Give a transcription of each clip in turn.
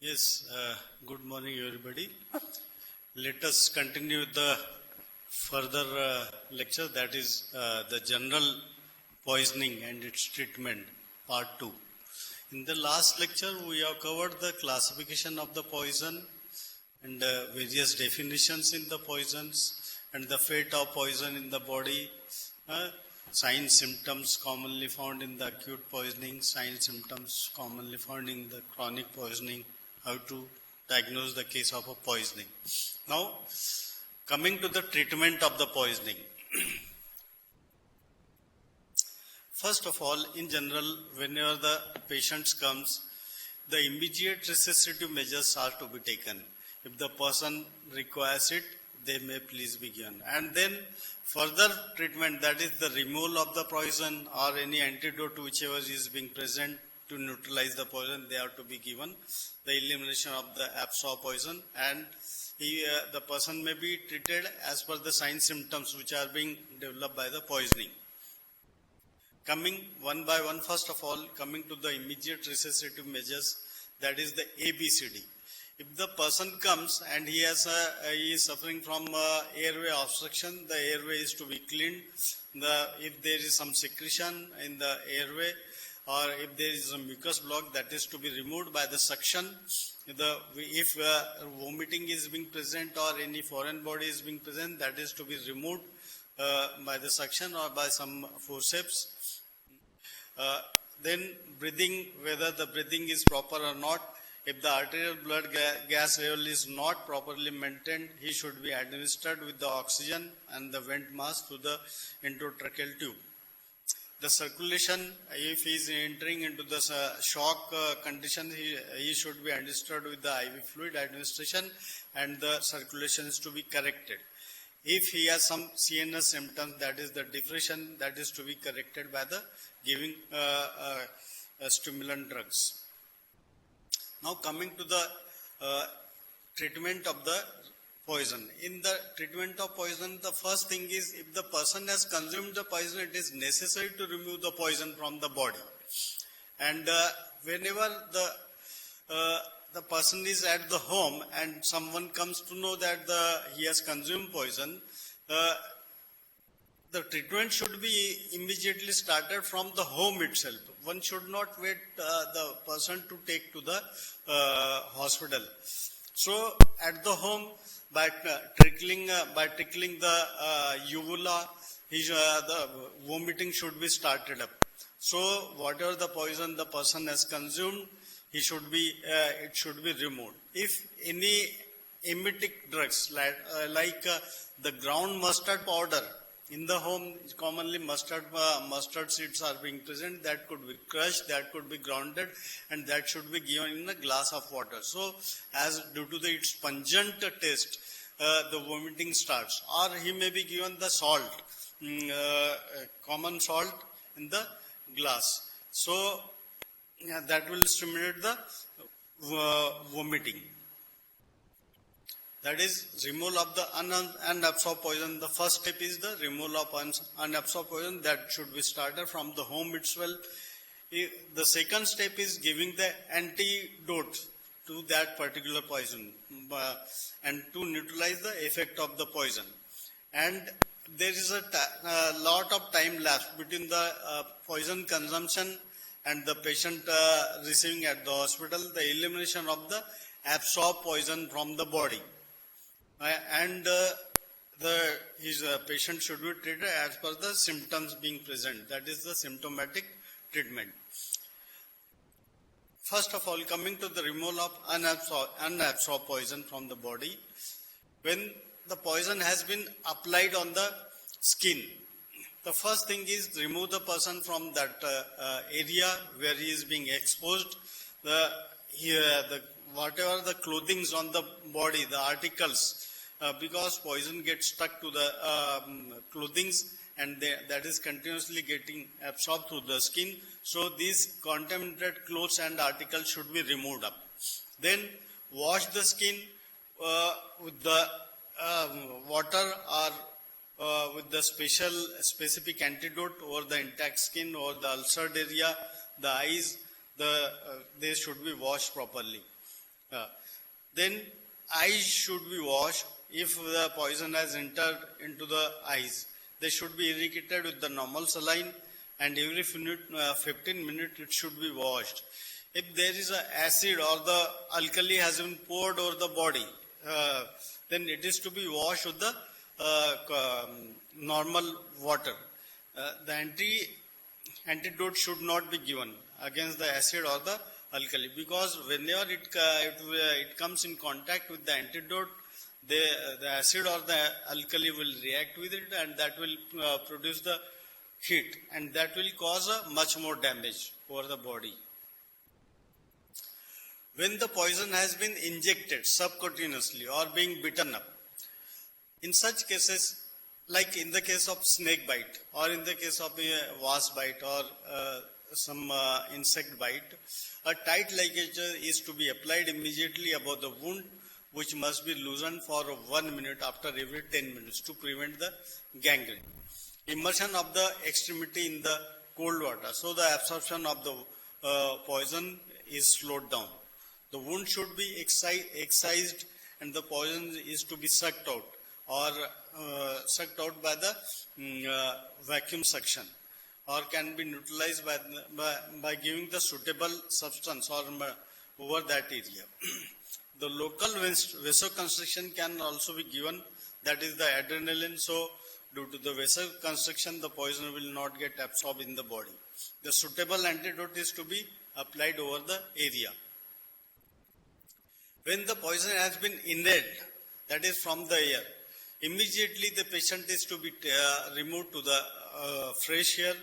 Yes, good morning everybody. Let us continue the further lecture, that is the general poisoning and its treatment, part 2. In the last lecture we have covered the classification of the poison and various definitions in the poisons and the fate of poison in the body, signs, symptoms commonly found in the acute poisoning, signs, symptoms commonly found in the chronic poisoning, how to diagnose the case of a poisoning. Now, coming to the treatment of the poisoning. First of all, in general, whenever the patient comes, the immediate resuscitative measures are to be taken. If the person requires it, they may please be given. And then further treatment, that is the removal of the poison or any antidote whichever is being present to neutralize the poison, they are to be given. The elimination of the absorbed poison, and the person may be treated as per the signs symptoms which are being developed by the poisoning. Coming one by one, first of all, coming to the immediate resuscitative measures, that is the ABCD. If the person comes and he is suffering from airway obstruction, the airway is to be cleaned. If there is some secretion in the airway, or if there is a mucus block, that is to be removed by the suction. If vomiting is being present or any foreign body is being present, that is to be removed by the suction or by some forceps. Then breathing, whether the breathing is proper or not. If the arterial blood gas level is not properly maintained, he should be administered with the oxygen and the vent mask through the endotracheal tube. The circulation, if he is entering into the shock condition, he should be administered with the IV fluid administration, and the circulation is to be corrected. If he has some CNS symptoms, that is the depression, that is to be corrected by the giving stimulant drugs. Now coming to the treatment of the poison. In the treatment of poison, the first thing is, if the person has consumed the poison, it is necessary to remove the poison from the body. And whenever the person is at the home and someone comes to know that he has consumed poison, the treatment should be immediately started from the home itself. One should not wait the person to take to the hospital. So at the home, by tickling the uvula, the vomiting should be started up. So whatever the poison the person has consumed, it should be removed. If any emetic drugs like the ground mustard powder in the home, commonly mustard seeds are being present, that could be crushed, that could be grounded, and that should be given in a glass of water. So, as due to its pungent taste, the vomiting starts. Or he may be given the salt, common salt in the glass. So, that will stimulate the vomiting. That is removal of the unabsorbed poison. The first step is the removal of unabsorbed poison, that should be started from the home itself. The second step is giving the antidote to that particular poison and to neutralize the effect of the poison. And there is a lot of time lapse between the poison consumption and the patient receiving at the hospital, the elimination of the absorbed poison from the body. And his patient should be treated as per the symptoms being present. That is the symptomatic treatment. First of all, coming to the removal of unabsorbed poison from the body, when the poison has been applied on the skin, the first thing is remove the person from that area where he is being exposed. Whatever the clothings on the body, the articles, because poison gets stuck to the clothings, and that is continuously getting absorbed through the skin. So these contaminated clothes and articles should be removed up. Then wash the skin with the water or with the specific antidote over the intact skin or the ulcered area, the eyes, they should be washed properly. Uh, then eyes should be washed if the poison has entered into the eyes. They should be irrigated with the normal saline, and every 15 minutes it should be washed. If there is an acid or the alkali has been poured over the body, then it is to be washed with the normal water. The antidote should not be given against the acid or the alkali, because whenever it comes in contact with the antidote, the acid or the alkali will react with it, and that will produce the heat, and that will cause much more damage over the body. When the poison has been injected subcutaneously or being bitten up, in such cases, like in the case of snake bite or in the case of a wasp bite or some insect bite, a tight ligature is to be applied immediately above the wound, which must be loosened for 1 minute after every 10 minutes to prevent the gangrene. Immersion of the extremity in the cold water, so the absorption of the poison is slowed down. The wound should be excised and the poison is to be sucked out or sucked out by the vacuum suction, or can be neutralized by giving the suitable substance or over that area. The local vasoconstriction can also be given, that is the adrenaline. So due to the vasoconstriction, the poison will not get absorbed in the body. The suitable antidote is to be applied over the area. When the poison has been inhaled, that is from the air, immediately the patient is to be removed to the fresh air,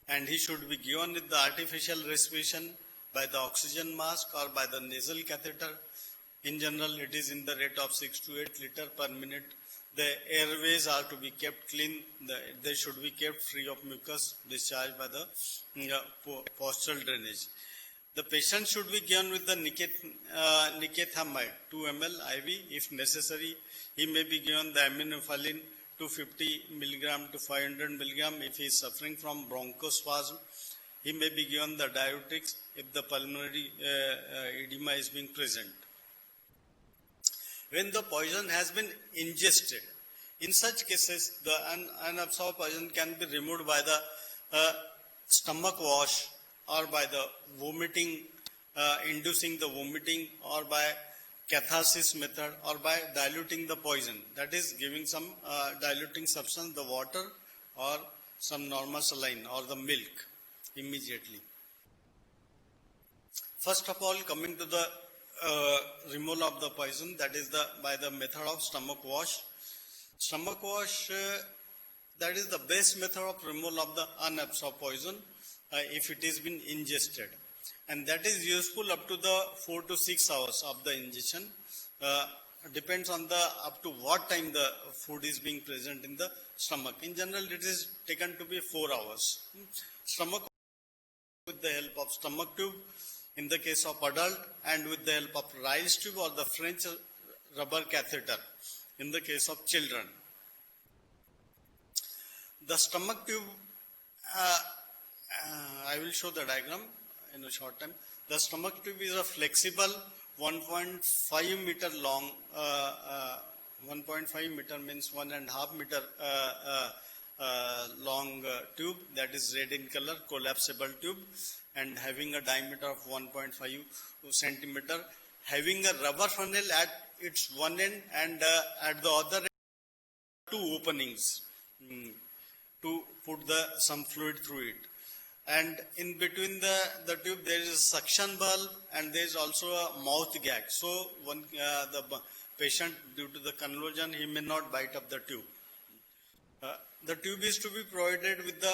and he should be given with the artificial respiration by the oxygen mask or by the nasal catheter. In general, it is in the rate of 6 to 8 liters per minute. The airways are to be kept clean. They should be kept free of mucus discharged by the postural drainage. The patient should be given with the nicotinamide 2 ml IV. If necessary, he may be given the aminophylline 250 mg to 500 mg if he is suffering from bronchospasm. He may be given the diuretics if the pulmonary edema is being present. When the poison has been ingested, in such cases, the unabsorbed poison can be removed by the stomach wash or by the vomiting, inducing the vomiting, or by catharsis method, or by diluting the poison. That is giving some diluting substance, the water or some normal saline or the milk immediately. First of all, coming to the removal of the poison, that is by the method of stomach wash. Stomach wash, that is the best method of removal of the unabsorbed poison if it is been ingested, and that is useful up to the 4 to 6 hours of the ingestion. Depends on the up to what time the food is being present in the stomach. In general, it is taken to be 4 hours. Stomach with the help of stomach tube in the case of adult, and with the help of Ryle's tube or the French rubber catheter in the case of children. The stomach tube, I will show the diagram in a short time. The stomach tube is a flexible 1.5 meter long, 1.5 meter means 1.5 meter long tube, that is red in color, collapsible tube, and having a diameter of 1.5 centimeter, having a rubber funnel at its one end, and at the other end, 2 openings to put some fluid through it. And in between the tube there is a suction bulb, and there is also a mouth gag. So the patient, due to the convulsion, he may not bite up the tube. The tube is to be provided with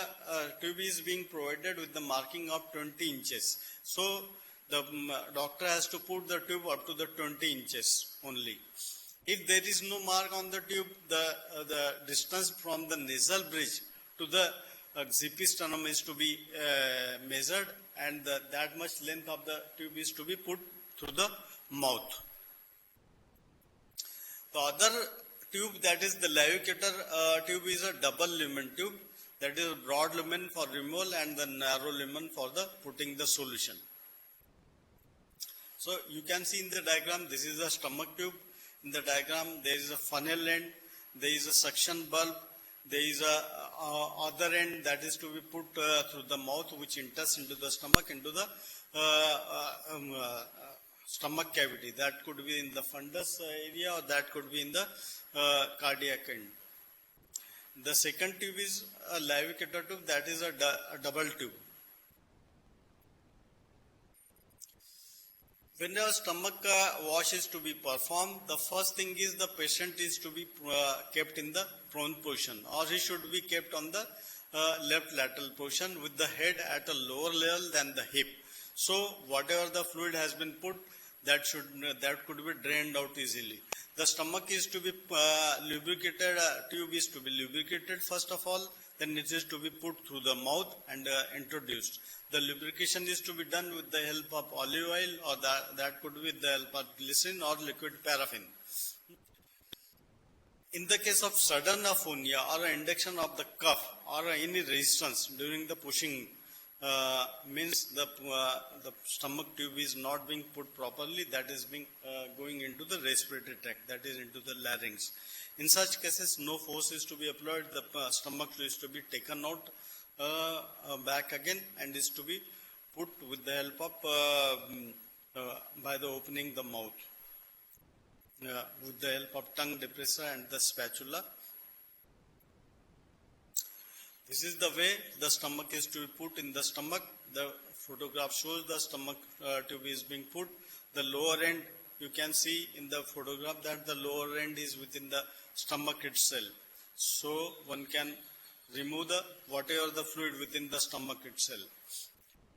being provided with the marking of 20 inches. So the doctor has to put the tube up to the 20 inches only. If there is no mark on the tube, the distance from the nasal bridge to the episternum is to be measured, and that much length of the tube is to be put through the mouth. The other tube, that is the Liuvator tube, is a double lumen tube, that is a broad lumen for removal and the narrow lumen for the putting the solution. So you can see in the diagram, this is a stomach tube. In the diagram, there is a funnel end, there is a suction bulb, there is a other end that is to be put through the mouth, which enters into the stomach, into the stomach cavity. That could be in the fundus area, or that could be in the cardiac end. The second tube is a levicator tube, that is a double tube. When a stomach wash is to be performed, the first thing is the patient is to be kept in the prone position, or he should be kept on the left lateral position with the head at a lower level than the hip. So whatever the fluid has been put, that could be drained out easily. The stomach is to be lubricated, tube is to be lubricated first of all, then it is to be put through the mouth and introduced. The lubrication is to be done with the help of olive oil, or that could be with the help of glycerin or liquid paraffin. In the case of sudden aphonia or induction of the cuff or any resistance during the pushing, means the stomach tube is not being put properly, that is being going into the respiratory tract, that is into the larynx. In such cases, no force is to be applied, the stomach is to be taken out back again and is to be put with the help of by the opening the mouth with the help of tongue depressor and the spatula. This is the way the stomach is to be put in the stomach. The photograph shows the stomach tube is being put. The lower end, you can see in the photograph that the lower end is within the stomach itself. So one can remove the whatever the fluid within the stomach itself.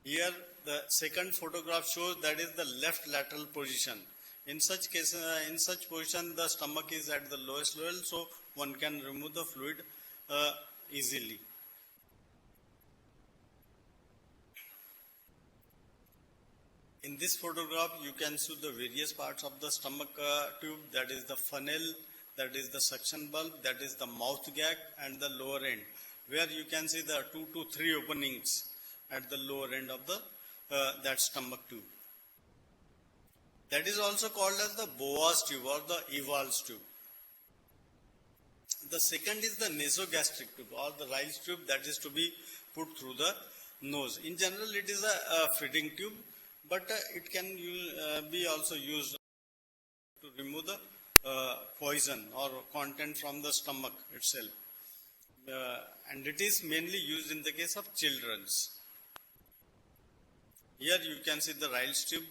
Here the second photograph shows that is the left lateral position. In such case, in such position, the stomach is at the lowest level, so one can remove the fluid easily. In this photograph, you can see the various parts of the stomach tube, that is the funnel, that is the suction bulb, that is the mouth gag, and the lower end, where you can see the 2 to 3 openings at the lower end of the that stomach tube. That is also called as the Boas tube or the Ewald's tube. The second is the nasogastric tube or the Ryle's tube, that is to be put through the nose. In general, it is a feeding tube, but it can be also used to remove the poison or content from the stomach itself. And it is mainly used in the case of children's. Here you can see the Ryle's tube,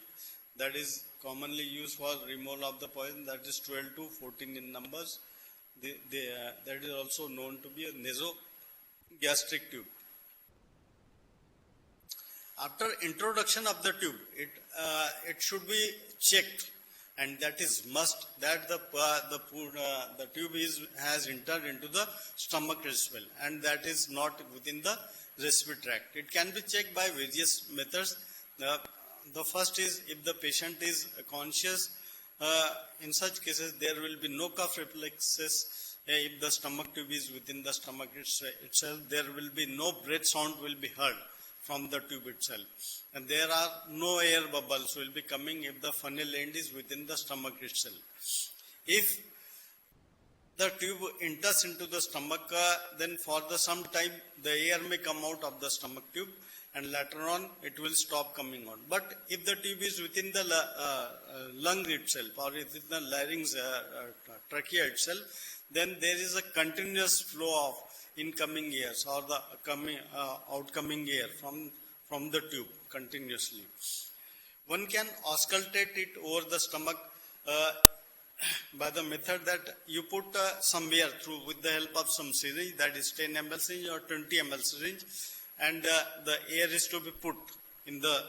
that is commonly used for removal of the poison, that is 12 to 14 in numbers. That is also known to be a nasogastric tube. After introduction of the tube, it should be checked, and that is must that the tube has entered into the stomach as well, and that is not within the respiratory tract. It can be checked by various methods. The first is if the patient is conscious. In such cases, there will be no cough reflexes. If the stomach tube is within the stomach itself, there will be no breath sound will be heard from the tube itself. And there are no air bubbles will be coming if the funnel end is within the stomach itself. If the tube enters into the stomach, then for some time the air may come out of the stomach tube, and later on it will stop coming out. But if the tube is within the lung itself or within the larynx, trachea itself, then there is a continuous flow of incoming airs or the outcoming air from the tube continuously. One can auscultate it over the stomach by the method that you put some air through with the help of some syringe, that is 10 ml syringe or 20 ml syringe, and the air is to be put in the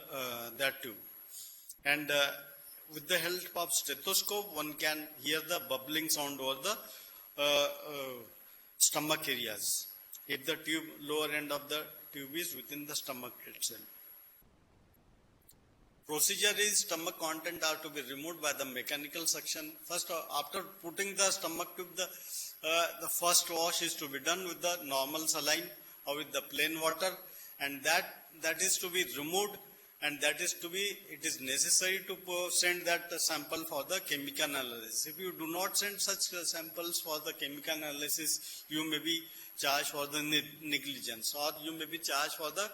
that tube. And with the help of stethoscope, one can hear the bubbling sound over the stomach areas, if the tube lower end of the tube is within the stomach itself. Procedure is stomach content are to be removed by the mechanical suction. First, after putting the stomach tube, the first wash is to be done with the normal saline or with the plain water, and that is to be removed and that is to be, it is necessary to send that sample for the chemical analysis. If you do not send such samples for the chemical analysis, you may be charged for the negligence, or you may be charged for the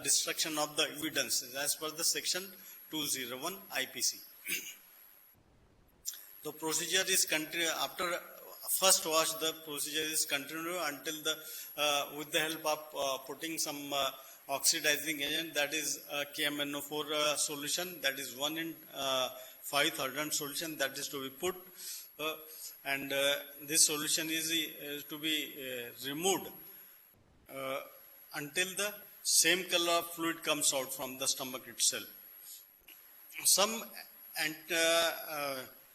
destruction of the evidence as per the section 201 IPC. The procedure is after first wash, the procedure is continued until the with the help of putting some oxidizing agent, that is KMNO4 solution, that is 1 in 5,000 solution, that is to be put, and this solution is to be removed until the same color of fluid comes out from the stomach itself. Some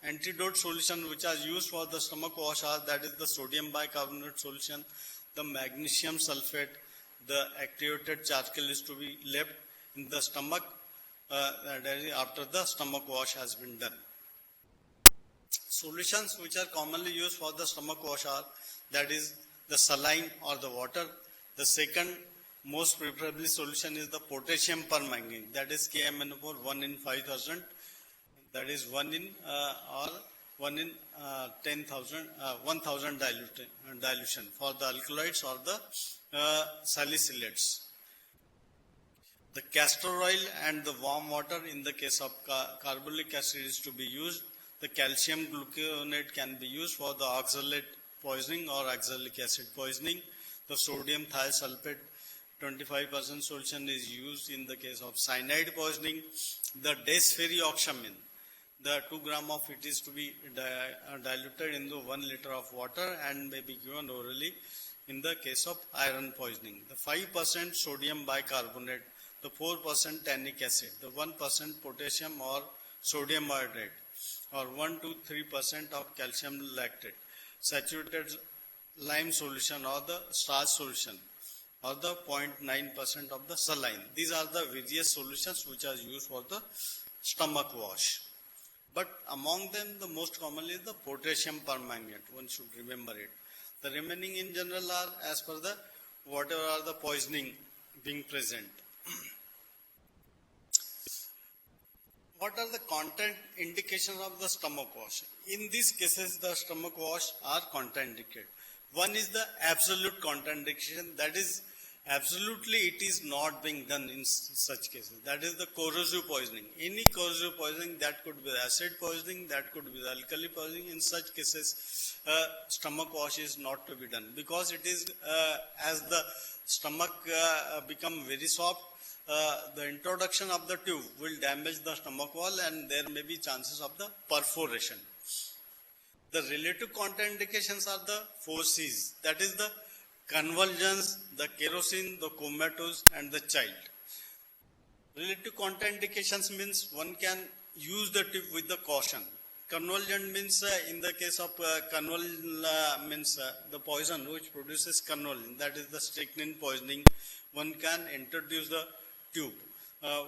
antidote solution which are used for the stomach wash are, that is the sodium bicarbonate solution, the magnesium sulfate, the activated charcoal is to be left in the stomach after the stomach wash has been done. Solutions which are commonly used for the stomach wash are, that is the saline or the water. The second most preferably solution is the potassium permanganate, that is KMNO4 1 in 5,000, that is 1 in or 1 in 10,000, 1,000 dilution for the alkaloids or the salicylates. The castor oil and the warm water in the case of carbolic acid is to be used. The calcium gluconate can be used for the oxalate poisoning or oxalic acid poisoning. The sodium thiosulfate 25% solution is used in the case of cyanide poisoning. The desferrioxamine, the 2 gram of it is to be diluted into 1 liter of water and may be given orally in the case of iron poisoning. The 5% sodium bicarbonate, the 4% tannic acid, the 1% potassium or sodium iodide, or 1 to 3% of calcium lactate, saturated lime solution or the starch solution, or the 0.9% of the saline. These are the various solutions which are used for the stomach wash. But among them, the most commonly is the potassium permanganate. One should remember it. The remaining in general are as per the whatever are the poisoning being present. What are the content indications of the stomach wash? In these cases, the stomach wash are contraindicated. One is the absolute contraindication, that is absolutely it is not being done in such cases. That is the corrosive poisoning. Any corrosive poisoning, that could be acid poisoning, that could be alkali poisoning. In such cases, stomach wash is not to be done, because it is as the stomach become very soft, the introduction of the tube will damage the stomach wall and there may be chances of the perforation. The relative contraindications are the 4 C's, that is the convulsions, the kerosene, the comatose and the child. Relative contraindications means one can use the tube with the caution. Convulsion means in the case of means the poison which produces convulsion, that is the strychnine poisoning, one can introduce the tube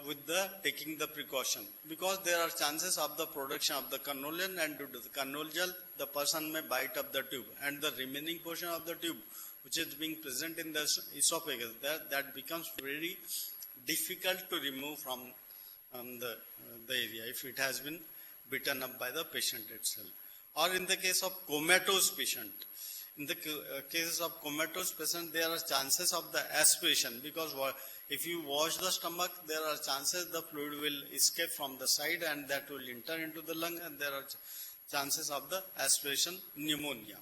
with the taking the precaution, because there are chances of the production of the convulsion, and due to the convulsion the person may bite up the tube, and the remaining portion of the tube which is being present in the esophagus, that becomes very difficult to remove from the area if it has been bitten up by the patient itself. Or in the case of comatose patient, in the cases of comatose patient, there are chances of the aspiration, because if you wash the stomach, there are chances the fluid will escape from the side and that will enter into the lung, and there are chances of the aspiration pneumonia.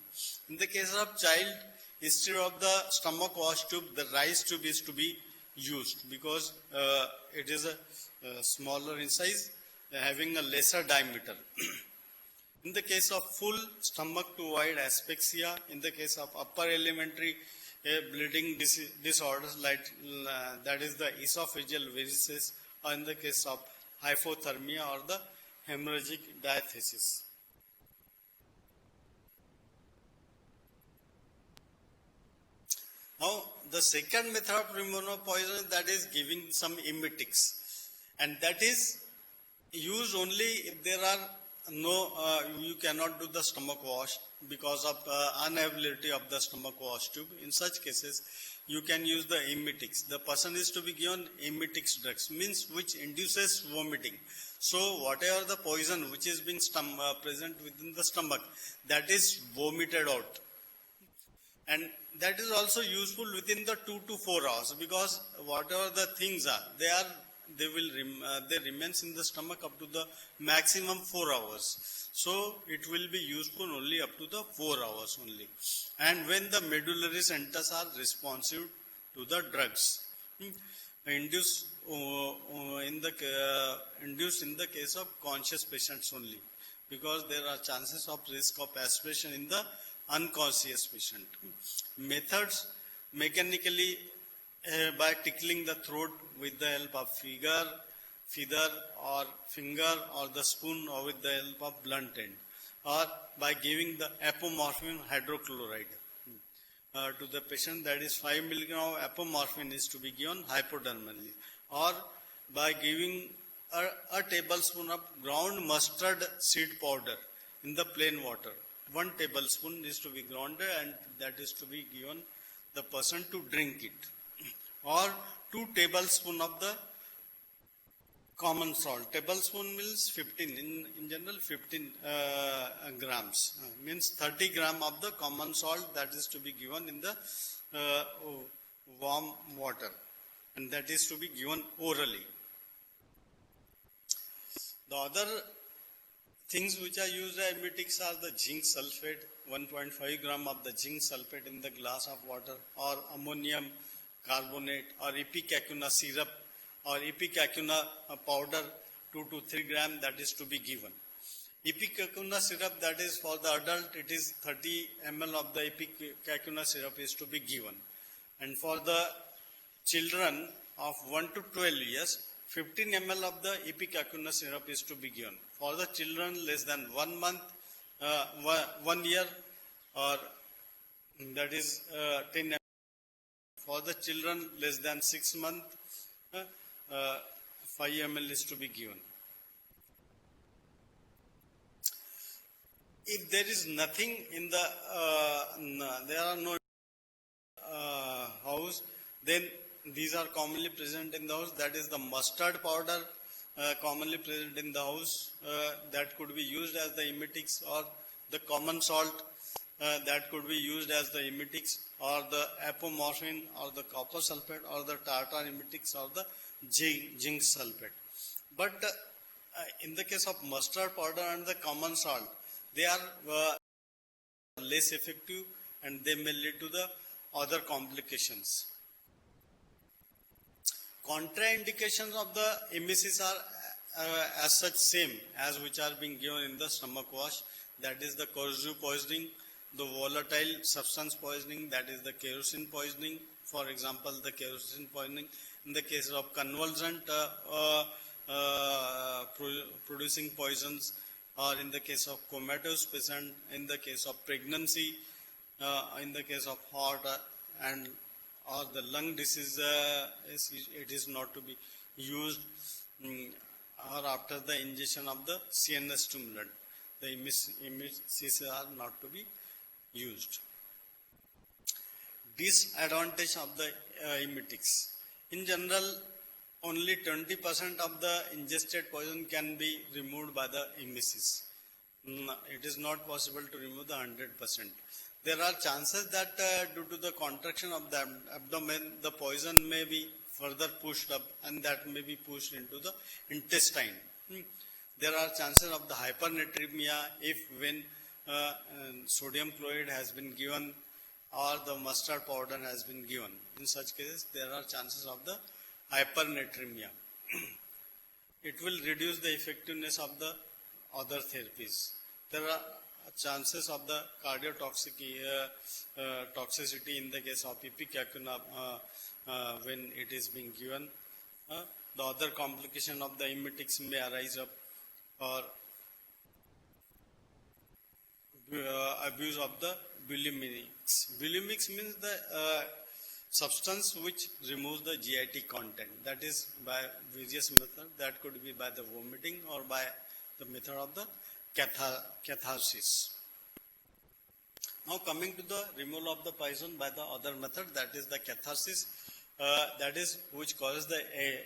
In the case of child, instead of the stomach wash tube, the rice tube is to be used, because it is a smaller in size, having a lesser diameter. In the case of full stomach to wide asphyxia, in the case of upper elementary bleeding disorders like that is the esophageal varices, or in the case of hypothermia or the hemorrhagic diathesis. Now, the second method of removal poison, that is giving some emetics, and that is used only if there are you cannot do the stomach wash because of unavailability of the stomach wash tube. In such cases, you can use the emetics. The person is to be given emetics drugs, means which induces vomiting. So whatever the poison which is being present within the stomach, that is vomited out. And that is also useful within the 2 to 4 hours, because whatever the things are, they remains in the stomach up to the maximum 4 hours. So it will be useful only up to the 4 hours only. And when the medullary centers are responsive to the drugs, induced in the case of conscious patients only, because there are chances of risk of aspiration in the unconscious patient. Methods: mechanically, by tickling the throat with the help of feather or finger or the spoon, or with the help of blunt end, or by giving the apomorphine hydrochloride to the patient, that is 5 mg of apomorphine is to be given hypodermally, or by giving a tablespoon of ground mustard seed powder in the plain water. 1 tablespoon is to be grounded, and that is to be given the person to drink it. Or 2 tablespoons of the common salt. Tablespoon means 15, in general 15 grams. Means 30 gram of the common salt, that is to be given in the warm water, and that is to be given orally. The other things which are used as emetics are the zinc sulfate, 1.5 gram of the zinc sulfate in the glass of water, or ammonium carbonate, or ipecacuanha syrup, or ipecacuanha powder, 2 to 3 gram, that is to be given. Ipecacuanha syrup, that is for the adult, it is 30 ml of the ipecacuanha syrup is to be given. And for the children of 1 to 12 years, 15 ml of the ipecacuanha syrup is to be given. For the children less than 1 month, 1 year, or that is 10 ml. For the children less than 6 months, 5 ml is to be given. If there is nothing in the, there are no house, then these are commonly present in the house. That is the mustard powder, commonly present in the house, that could be used as the emetics, or the common salt, that could be used as the emetics, or the apomorphine, or the copper sulfate, or the tartar emetics, or the zinc sulfate. But in the case of mustard powder and the common salt, they are less effective, and they may lead to the other complications. Contraindications of the emesis are as such same as which are being given in the stomach wash. That is the corrosive poisoning, the volatile substance poisoning, that is the kerosene poisoning. For example, the kerosene poisoning in the case of convulsant producing poisons, or in the case of comatose patient, in the case of pregnancy, in the case of heart and or the lung disease, it is not to be used, or after the injection of the CNS stimulant, the emesis are not to be used. Disadvantage of the emetics. In general, only 20% of the ingested poison can be removed by the emesis. It is not possible to remove the 100%. There are chances that due to the contraction of the abdomen, the poison may be further pushed up, and that may be pushed into the intestine. There are chances of the hypernatremia if when sodium chloride has been given, or the mustard powder has been given. In such cases, there are chances of the hypernatremia. It will reduce the effectiveness of the other therapies. There are chances of the cardiotoxicity in the case of ipecacuanha when it is being given. The other complication of the emetics may arise up, or abuse of the bulimics. Bulimics means the substance which removes the GIT content. That is by various methods. That could be by the vomiting, or by the method of the catharsis. Now coming to the removal of the poison by the other method, that is the catharsis, that is which causes the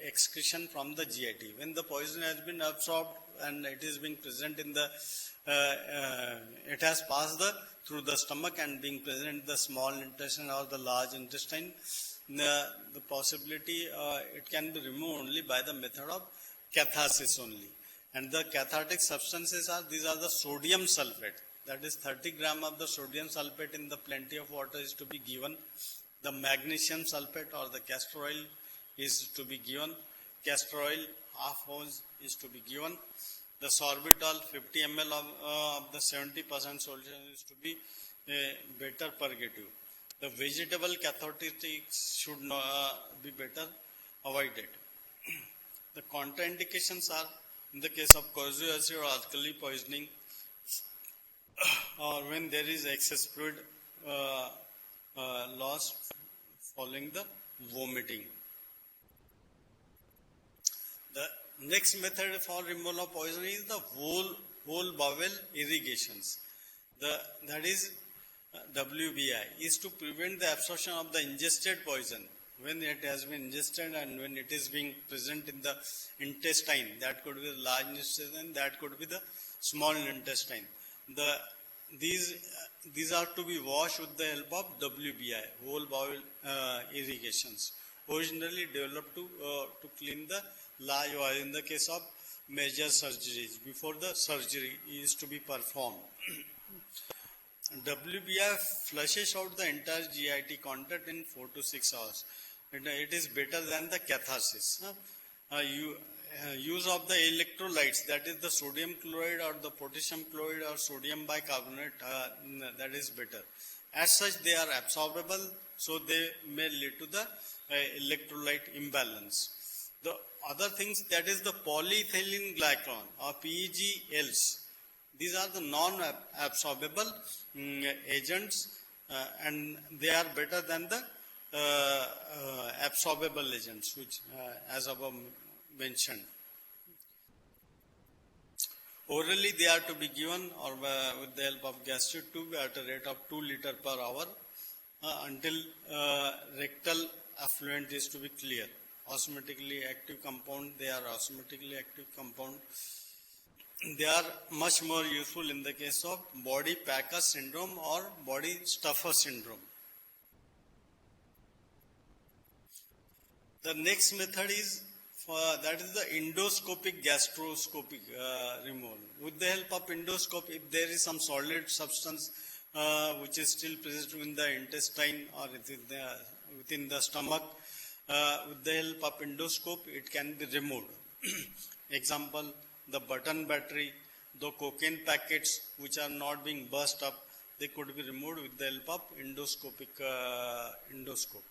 excretion from the GIT. When the poison has been absorbed and it is being present in the, it has passed through the stomach and being present in the small intestine or the large intestine, the possibility it can be removed only by the method of catharsis only. And the cathartic substances are, these are the sodium sulfate. That is 30 gram of the sodium sulfate in the plenty of water is to be given. The magnesium sulfate or the castor oil is to be given. Castor oil half ounce is to be given. The sorbitol 50 ml of the 70% solution is to be better purgative. The vegetable cathartics should be better avoided. The contraindications are in the case of corrosive acid or alkali poisoning, or when there is excess fluid loss following the vomiting. The next method for removal of poison is the whole bowel irrigations. That is WBI, is to prevent the absorption of the ingested poison. When it has been ingested and when it is being present in the intestine, that could be the large intestine, that could be the small intestine. These are to be washed with the help of WBI, whole bowel irrigations, originally developed to clean the large bowel in the case of major surgeries, before the surgery is to be performed. WBI flushes out the entire GIT content in 4 to 6 hours. It is better than the catharsis. Use of the electrolytes, that is the sodium chloride or the potassium chloride or sodium bicarbonate, that is better. As such, they are absorbable, so they may lead to the electrolyte imbalance. The other things, that is the polyethylene glycol or PEGLs. These are the non-absorbable agents, and they are better than the absorbable agents, which as above mentioned. Orally they are to be given or with the help of gastric tube at a rate of 2 liters per hour until rectal effluent is to be clear. Osmotically active compound, they are osmotically active compound. They are much more useful in the case of body packer syndrome or body stuffer syndrome. The next method is that is the endoscopic gastroscopic removal. With the help of endoscope, if there is some solid substance which is still present in the intestine or within the stomach, with the help of endoscope, it can be removed. Example, the button battery, the cocaine packets which are not being burst up, they could be removed with the help of endoscopic endoscope.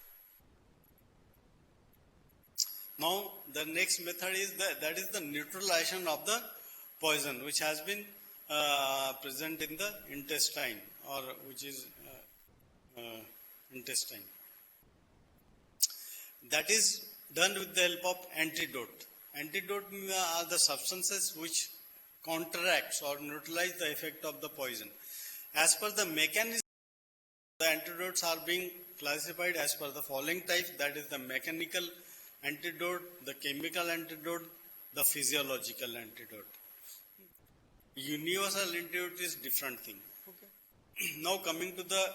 Now, the next method is that is the neutralization of the poison which has been present in the intestine or which is intestine. That is done with the help of antidote. Antidote are the substances which counteracts or neutralize the effect of the poison. As per the mechanism, the antidotes are being classified as per the following types, that is the mechanical antidote, the chemical antidote, the physiological antidote. Universal antidote is different thing. Okay. Now coming to the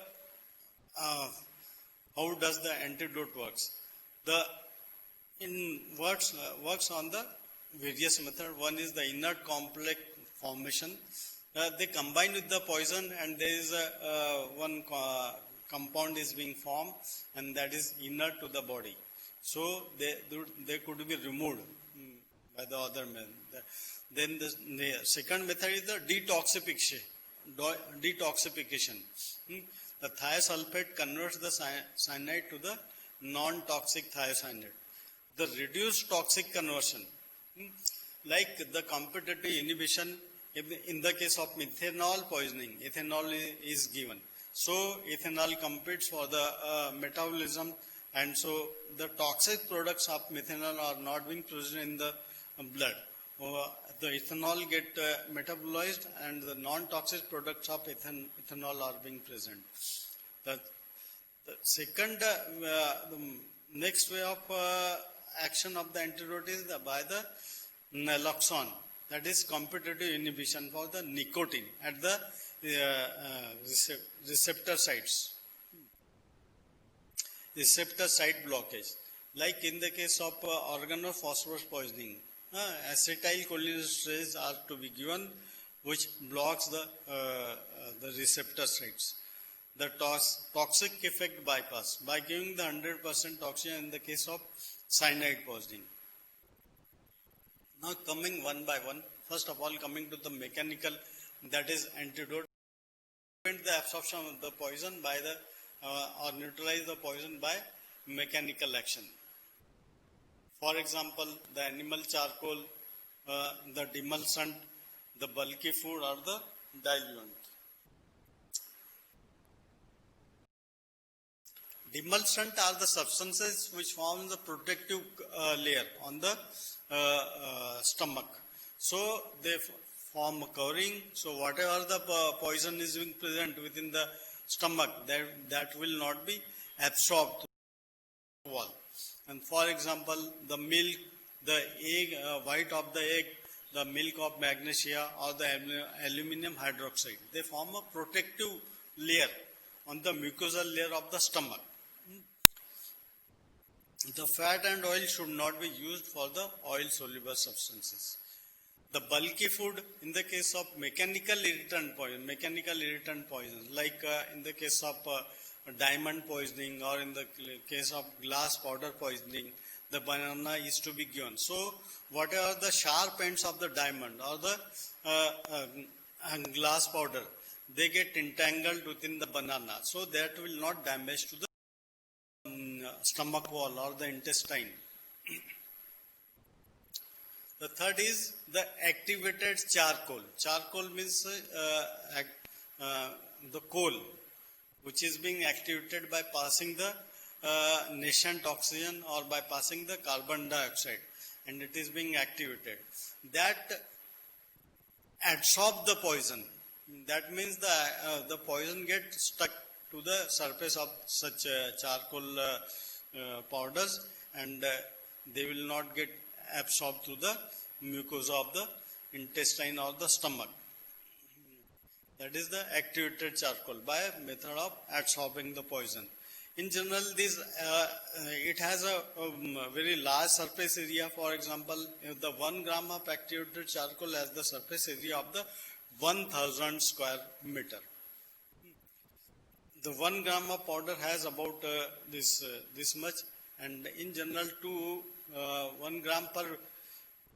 how does the antidote works? Works on the various method. One is the inert complex formation. They combine with the poison and there is one compound is being formed and that is inert to the body. So they could be removed by the other method. Then the second method is the detoxification. The thiosulfate converts the cyanide to the non-toxic thiocyanate. The reduced toxic conversion, like the competitive inhibition, in the case of methanol poisoning, ethanol is given. So ethanol competes for the metabolism, and so the toxic products of methanol are not being produced in the blood. the ethanol get metabolized and the non-toxic products of ethanol are being present. The second, the next way of action of the antidote is by the naloxone, that is competitive inhibition for the nicotine at the receptor sites. Receptor site blockage. Like in the case of organophosphorus poisoning, acetylcholinesterase are to be given, which blocks the receptor sites. The toxic effect bypass by giving the 100% oxygen in the case of cyanide poisoning. Now coming one by one, first of all coming to the mechanical, that is antidote. Prevent the absorption of the poison by the or neutralize the poison by mechanical action. For example, the animal charcoal, the demulcent, the bulky food or the diluent. Demulcent are the substances which form the protective layer on the stomach. So they form a covering. So whatever the poison is being present within the stomach, that will not be absorbed to the wall. And for example, the milk, the egg, white of the egg, the milk of magnesia or the aluminum hydroxide, they form a protective layer on the mucosal layer of the stomach. The fat and oil should not be used for the oil-soluble substances. The bulky food, in the case of mechanical irritant poison, like in the case of diamond poisoning or in the case of glass powder poisoning, the banana is to be given. So, whatever the sharp ends of the diamond or the glass powder, they get entangled within the banana. So, that will not damage to the stomach wall or the intestine. The third is the activated charcoal. Charcoal means the coal, which is being activated by passing the nascent oxygen or by passing the carbon dioxide, and it is being activated. That absorbs the poison. That means the poison gets stuck to the surface of such charcoal powders, and they will not get absorbed to the mucosa of the intestine or the stomach. That is the activated charcoal by a method of absorbing the poison. In general, it has a very large surface area. For example, if the 1 gram of activated charcoal has the surface area of the 1000 square meter. The 1 gram of powder has about this much, and in general, 1 gram per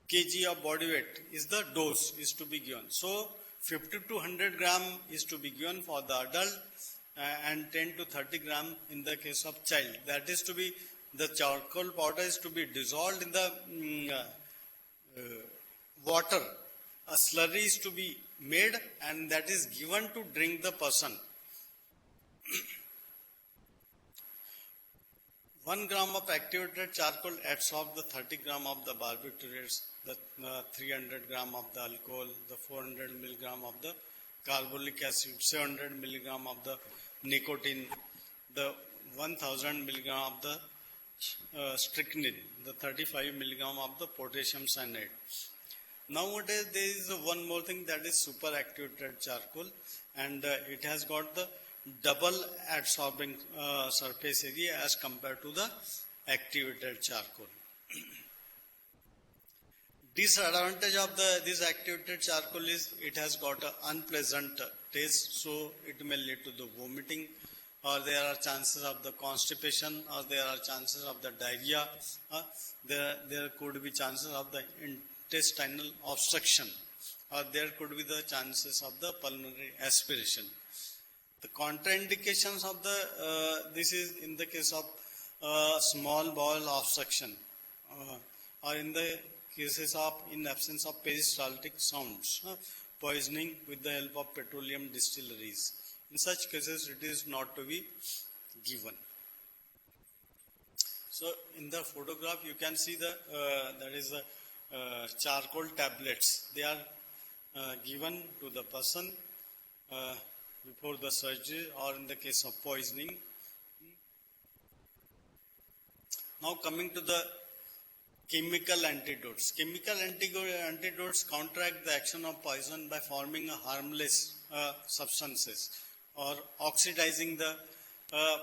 kg of body weight is the dose is to be given. So 50 to 100 gram is to be given for the adult, and 10 to 30 gram in the case of child. That is to be, the charcoal powder is to be dissolved in the water. A slurry is to be made, and that is given to drink the person. 1 gram of activated charcoal absorbs the 30 gram of the barbiturates, the 300 gram of the alcohol, the 400 milligram of the carbolic acid, 700 milligram of the nicotine, the 1000 milligram of the strychnine, the 35 milligram of the potassium cyanide. Nowadays, there is one more thing, that is super activated charcoal, and it has got the double absorbing surface area as compared to the activated charcoal. Disadvantage of this activated charcoal is it has got an unpleasant taste, so it may lead to the vomiting, or there are chances of the constipation, or there are chances of the diarrhea, there could be chances of the intestinal obstruction, or there could be the chances of the pulmonary aspiration. The contraindications of this is in the case of small bowel obstruction, or in the cases of in absence of peristaltic sounds, poisoning with the help of petroleum distilleries. In such cases, it is not to be given. So, in the photograph, you can see that is the charcoal tablets. They are given to the person before the surgery or in the case of poisoning. Now coming to the chemical antidotes. Chemical antidotes counteract the action of poison by forming a harmless substances or oxidizing the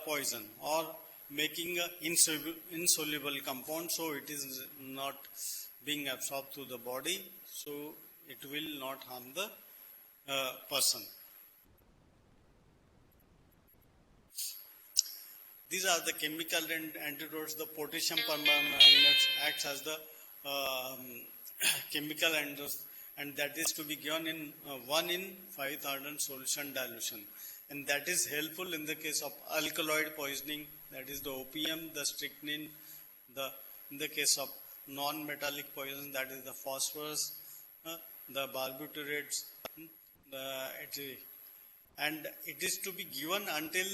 poison or making an insoluble compound, so it is not being absorbed to the body, so it will not harm the person. These are the chemical antidotes. The potassium permanganate acts as the chemical antidote, and that is to be given in 1 in 5,000 solution dilution. And that is helpful in the case of alkaloid poisoning, that is the opium, the strychnine, in the case of non-metallic poison, that is the phosphorus, the barbiturates, and it is to be given until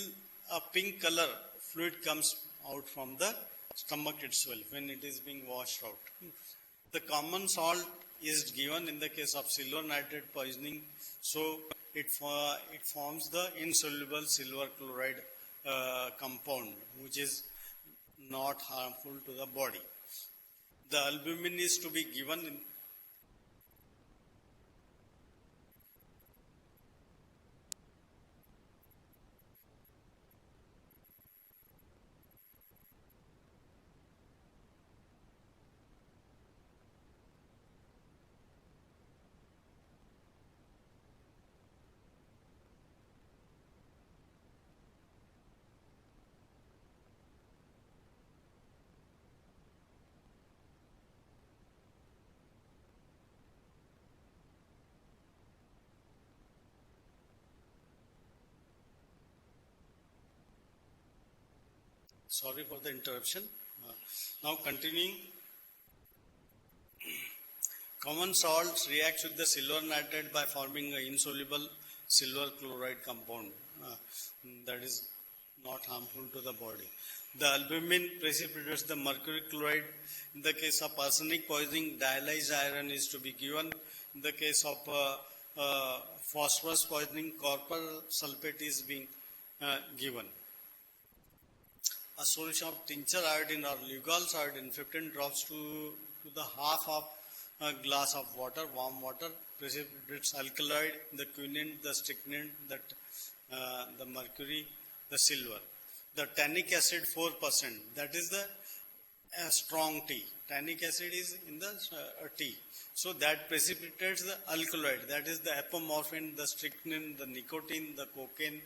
a pink color fluid comes out from the stomach itself when it is being washed out. The common salt is given in the case of silver nitrate poisoning, so it forms the insoluble silver chloride compound, which is not harmful to the body. The albumin is to be given in Sorry for the interruption. Now continuing, common salts react with the silver nitrate by forming an insoluble silver chloride compound that is not harmful to the body. The albumin precipitates the mercury chloride. In the case of arsenic poisoning, dialyzed iron is to be given. In the case of phosphorus poisoning, copper sulfate is being given. A solution of tincture iodine or Lugol's iodine, 15 drops to the half of a glass of water, warm water, precipitates alkaloid, the quinine, the strychnine, the mercury, the silver. The tannic acid 4%, that is the strong tea. Tannic acid is in the tea. So that precipitates the alkaloid, that is the apomorphine, the strychnine, the nicotine, the cocaine,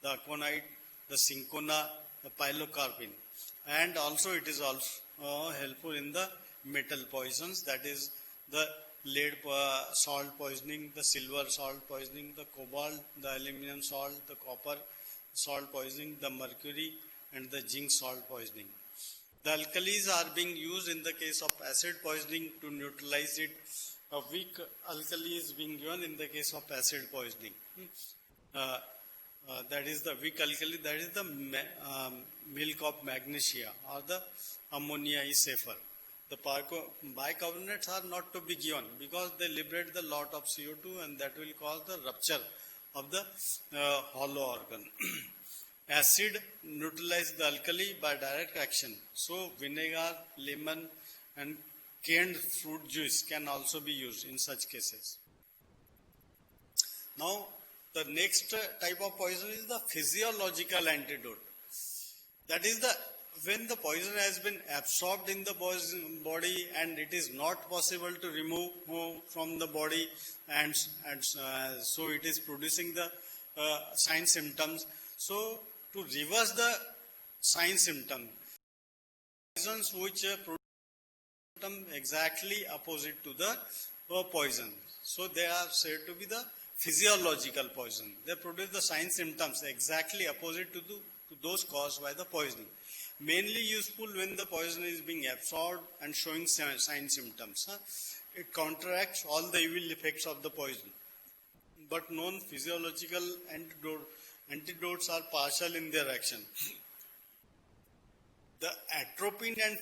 the aconite, the cinchona, the pilocarpine. And also it is also helpful in the metal poisons, that is the lead salt poisoning, the silver salt poisoning, the cobalt, the aluminum salt, the copper salt poisoning, the mercury and the zinc salt poisoning. The alkalis are being used in the case of acid poisoning to neutralize it. A weak alkali is being given in the case of acid poisoning. That is the weak alkali, that is the milk of magnesia, or the ammonia is safer. The bicarbonates are not to be given because they liberate the lot of CO2 and that will cause the rupture of the hollow organ. Acid neutralizes the alkali by direct action. So vinegar, lemon and canned fruit juice can also be used in such cases. Now the next type of poison is the physiological antidote. That is when the poison has been absorbed in the body and it is not possible to remove from the body, and so it is producing the sign symptoms. So to reverse the sign symptom, poisons which produce symptom exactly opposite to the poison. So they are said to be the physiological poison. They produce the sign symptoms exactly opposite to those caused by the poisoning. Mainly useful when the poison is being absorbed and showing sign symptoms. It counteracts all the evil effects of the poison. But known physiological antidotes are partial in their action. The atropine and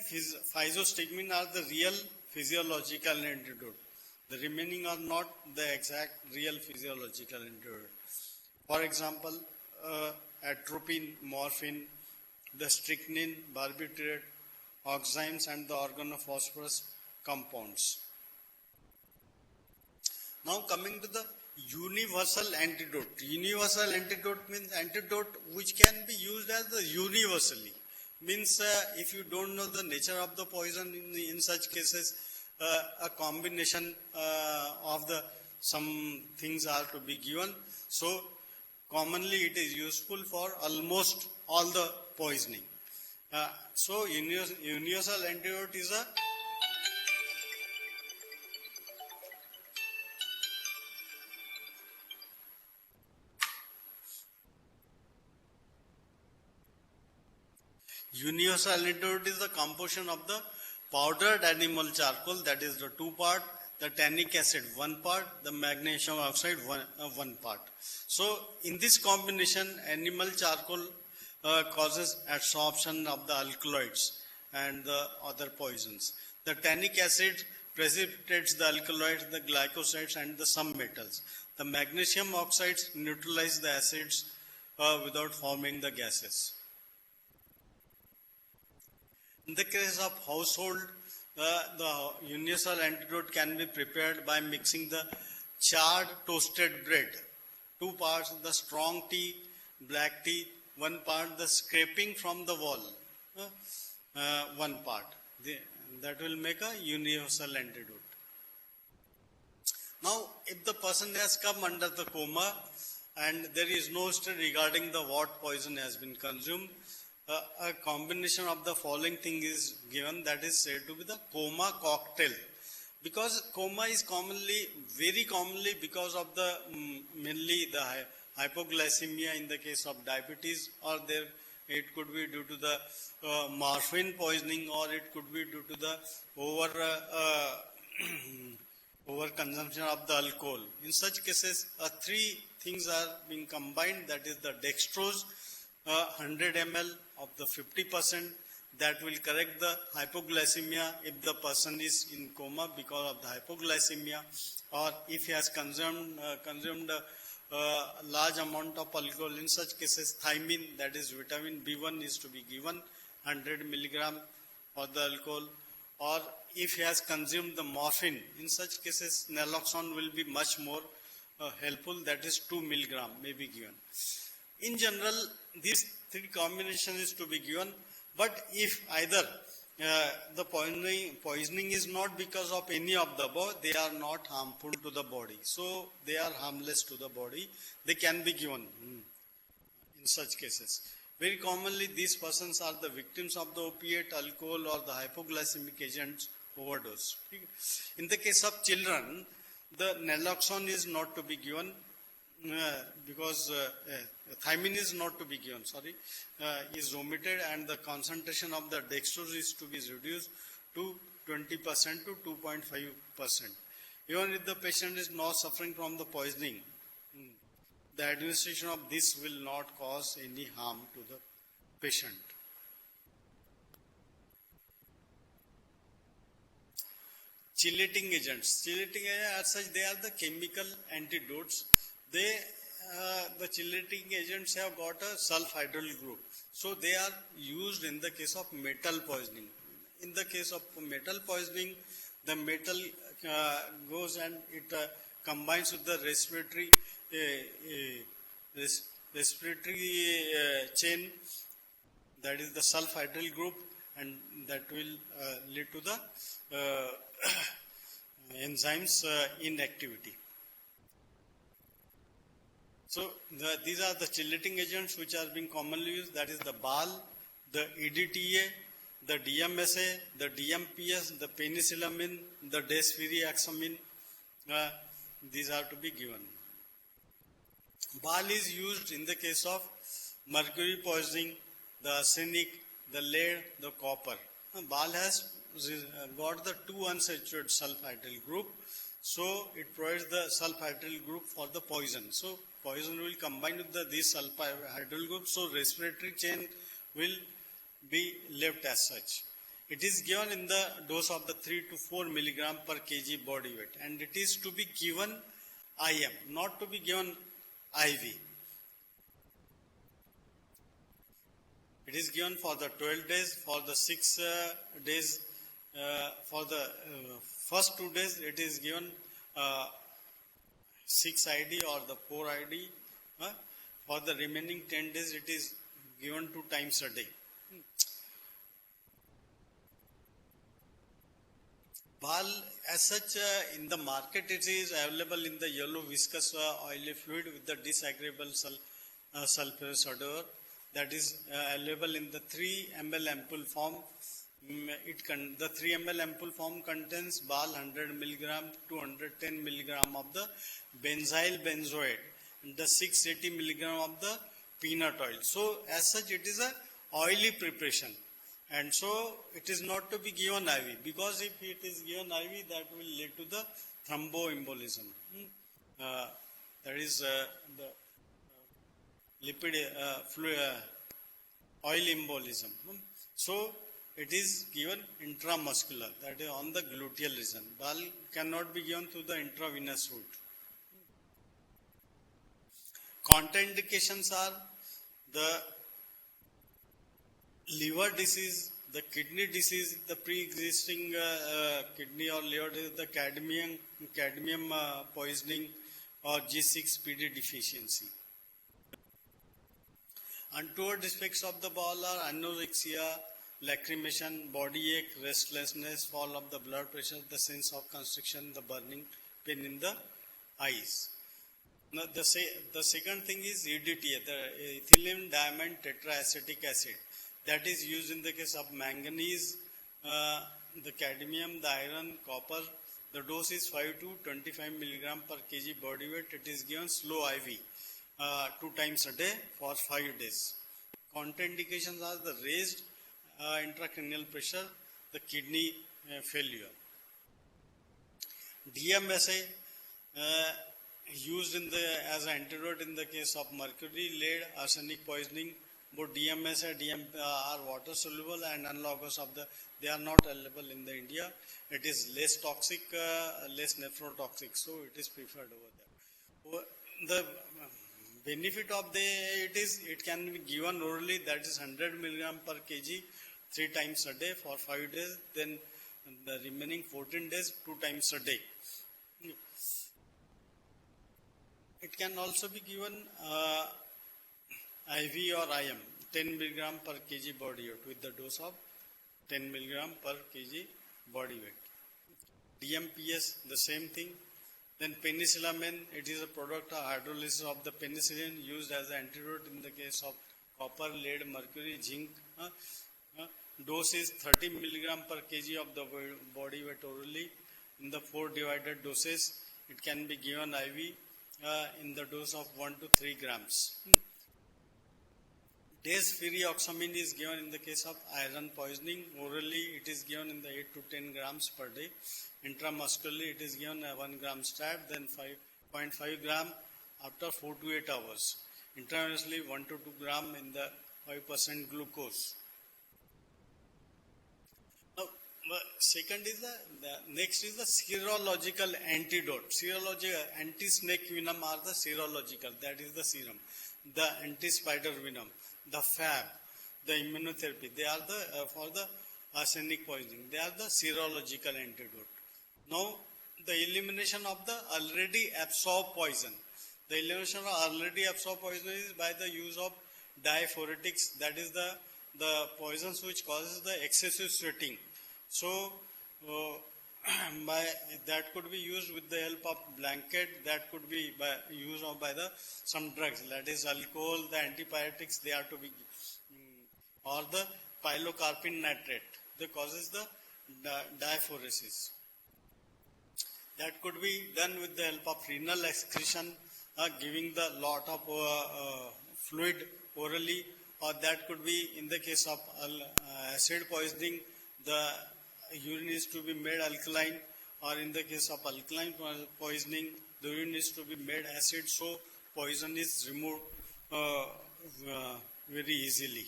physostigmine are the real physiological antidote. The remaining are not the exact real physiological antidote. For example, atropine, morphine, the strychnine, barbiturate, oximes, and the organophosphorus compounds. Now coming to the universal antidote. Universal antidote means antidote which can be used as the universally. Means if you don't know the nature of the poison, in such cases, a combination of the some things are to be given. So commonly it is useful for almost all the poisoning. So universal antidote is a universal antidote is the composition of the powdered animal charcoal, that is the 2 part, the tannic acid 1 part, the magnesium oxide 1 part. So in this combination, animal charcoal causes absorption of the alkaloids and the other poisons. The tannic acid precipitates the alkaloids, the glycosides, and the some metals. The magnesium oxides neutralize the acids without forming the gases. In the case of household, the universal antidote can be prepared by mixing the charred toasted bread, 2 parts the strong tea, black tea, 1 part the scraping from the wall, 1 part. That will make a universal antidote. Now, if the person has come under the coma and there is no study regarding the what poison has been consumed, a combination of the following thing is given, that is said to be the coma cocktail. Because coma is very commonly because of the mainly the hypoglycemia in the case of diabetes, or it could be due to the morphine poisoning, or it could be due to the over consumption of the alcohol. In such cases, 3 things are being combined, that is the dextrose, 100 ml of the 50%, that will correct the hypoglycemia if the person is in coma because of the hypoglycemia, or if he has consumed a large amount of alcohol. In such cases, thiamine, that is vitamin B1, is to be given 100 milligram for the alcohol, or if he has consumed the morphine, in such cases naloxone will be much more helpful, that is 2 milligram may be given. In general, these 3 combinations is to be given, but if either the poisoning is not because of any of the above, they are not harmful to the body. So they are harmless to the body. They can be given in such cases. Very commonly, these persons are the victims of the opiate, alcohol, or the hypoglycemic agents overdose. In the case of children, the naloxone is not to be given because thiamine is not to be given, is omitted, and the concentration of the dextrose is to be reduced to 20% to 2.5%. Even if the patient is not suffering from the poisoning, the administration of this will not cause any harm to the patient. Chelating agents. Chelating agents, as such, they are the chemical antidotes. The chelating agents have got a sulfhydryl group. So they are used in the case of metal poisoning. In the case of metal poisoning, the metal goes and it combines with the respiratory chain, that is the sulfhydryl group, and that will lead to the enzymes inactivity. So these are the chelating agents which are being commonly used, that is the BAL, the EDTA, the DMSA, the DMPS, the penicillamine, the desferriaxamine. These are to be given. BAL is used in the case of mercury poisoning, the arsenic, the lead, the copper. BAL has got the 2 unsaturated sulfhydryl group, so it provides the sulfhydryl group for the poison. So poison will combine with this sulfhydryl group, so respiratory chain will be left as such. It is given in the dose of the 3 to 4 milligram per kg body weight, and it is to be given IM, not to be given IV. It is given for the 12 days, for the 6 days, for the first 2 days it is given 6 ID or the 4 ID. For the remaining 10 days it is given 2 times a day. BAL as such in the market it is available in the yellow viscous oily fluid with the disagreeable sulfurous odor, that is available in the 3 ml ampoule form. The 3 ml ampoule form contains BAL 100 milligram to 110 milligram of the benzyl benzoate and the 680 milligram of the peanut oil. So as such it is a oily preparation. And so it is not to be given IV, because if it is given IV, that will lead to the thromboembolism. That is the lipid fluid, oil embolism. So it is given intramuscular, that is on the gluteal region. BAL cannot be given through the intravenous route. Contraindications are the liver disease, the kidney disease, the pre-existing kidney or liver disease, the cadmium poisoning or G6PD deficiency. Untoward effects of the BAL are anorexia, lacrimation, body ache, restlessness, fall of the blood pressure, the sense of constriction, the burning pain in the eyes. Now, the second thing is EDTA, the ethylene diamine tetraacetic acid. That is used in the case of manganese, the cadmium, the iron, copper. The dose is 5 to 25 milligram per kg body weight. It is given slow IV 2 times a day for 5 days. Contraindications are the raised intracranial pressure, the kidney failure. DMSA used as an antidote in the case of mercury, lead, arsenic poisoning. Both DMS and DM are water soluble and analogous of they are not available in the India. It is less toxic, less nephrotoxic, so it is preferred over there. The benefit of it can be given orally, that is 100 milligram per kg 3 times a day for 5 days, then the remaining 14 days 2 times a day. It can also be given IV or IM, 10 milligram per kg body weight with the dose of 10 milligram per kg body weight. DMPS, the same thing. Then penicillamine, it is a product of hydrolysis of the penicillin used as an antidote in the case of copper, lead, mercury, zinc. Dose is 30 milligram per kg of the body weight orally. In the 4 divided doses, it can be given IV in the dose of 1 to 3 grams. Desferrioxamine is given in the case of iron poisoning. Orally, it is given in the 8 to 10 grams per day. Intramuscularly, it is given 1 gram stab, then 5.5 gram after 4 to 8 hours. Intravenously, 1 to 2 gram in the 5% glucose. Now, second is next is the serological antidote. Serological anti-snake venom are the serological, that is the serum. The anti-spider venom, the FAB, the immunotherapy, they are for the arsenic poisoning. They are the serological antidote. Now, the elimination of the already absorbed poison. The elimination of already absorbed poison is by the use of diphoretics, that is the poisons which causes the excessive sweating. So, that could be used with the help of blanket, that could be by use of some drugs, that is alcohol, the antipyretics, they are to be, or the pilocarpine nitrate, that causes the diaphoresis. That could be done with the help of renal excretion, giving the lot of fluid orally, or that could be in the case of acid poisoning, the urine is to be made alkaline, or in the case of alkaline poisoning, the urine is to be made acid, so poison is removed very easily.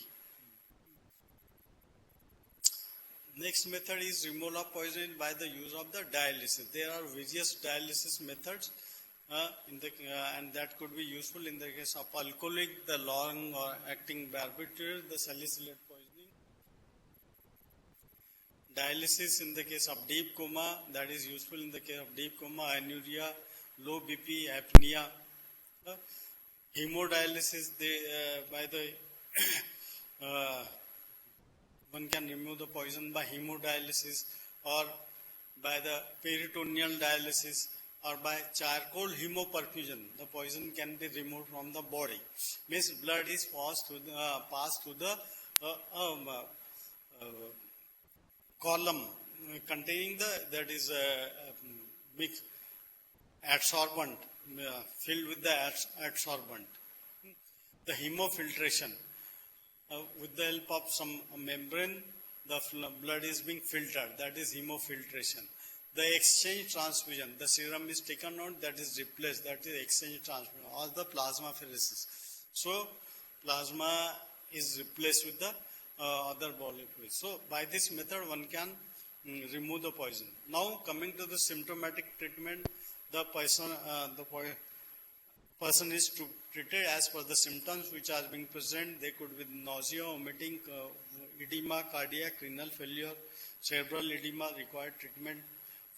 Next method is removal of poison by the use of the dialysis. There are various dialysis methods and that could be useful in the case of alcoholic, the long or acting barbiturate, the salicylate poisoning. Dialysis in the case of deep coma, that is useful in the case of deep coma, anuria, low BP, apnea. Hemodialysis, by the one can remove the poison by hemodialysis or by the peritoneal dialysis or by charcoal hemoperfusion. The poison can be removed from the body. Means blood is passed through the column containing that is mix adsorbent filled with the adsorbent. The hemofiltration. With the help of some membrane, the blood is being filtered. That is hemofiltration. The exchange transfusion, the serum is taken out, that is replaced. That is exchange transfusion or the plasmapheresis. So, plasma is replaced with the other body fluid. So, by this method, one can remove the poison. Now, coming to the symptomatic treatment, the person is treated as per the symptoms which are being present. They could be nausea, vomiting, edema, cardiac, renal failure, cerebral edema, required treatment.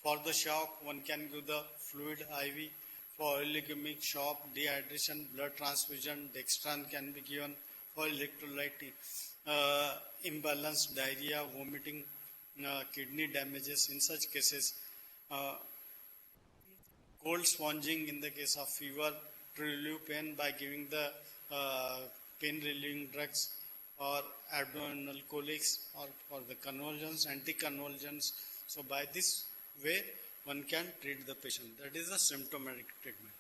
For the shock, one can give the fluid IV. For oligemic shock, dehydration, blood transfusion, dextran can be given. For electrolyte imbalance, diarrhea, vomiting, kidney damages. In such cases, cold sponging in the case of fever, to relieve pain by giving the pain relieving drugs or abdominal colics or for the convulsions, anticonvulsions. So by this way, one can treat the patient. That is the symptomatic treatment.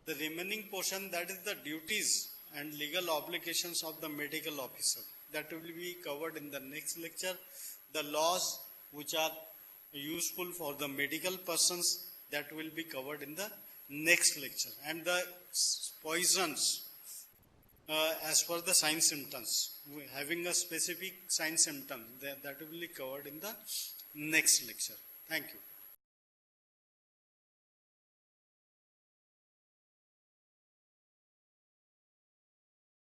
The remaining portion, that is the duties and legal obligations of the medical officer. That will be covered in the next lecture. The laws which are useful for the medical persons, that will be covered in the next lecture. And the poisons as per the sign symptoms, having a specific sign symptom, that will be covered in the next lecture. Thank you.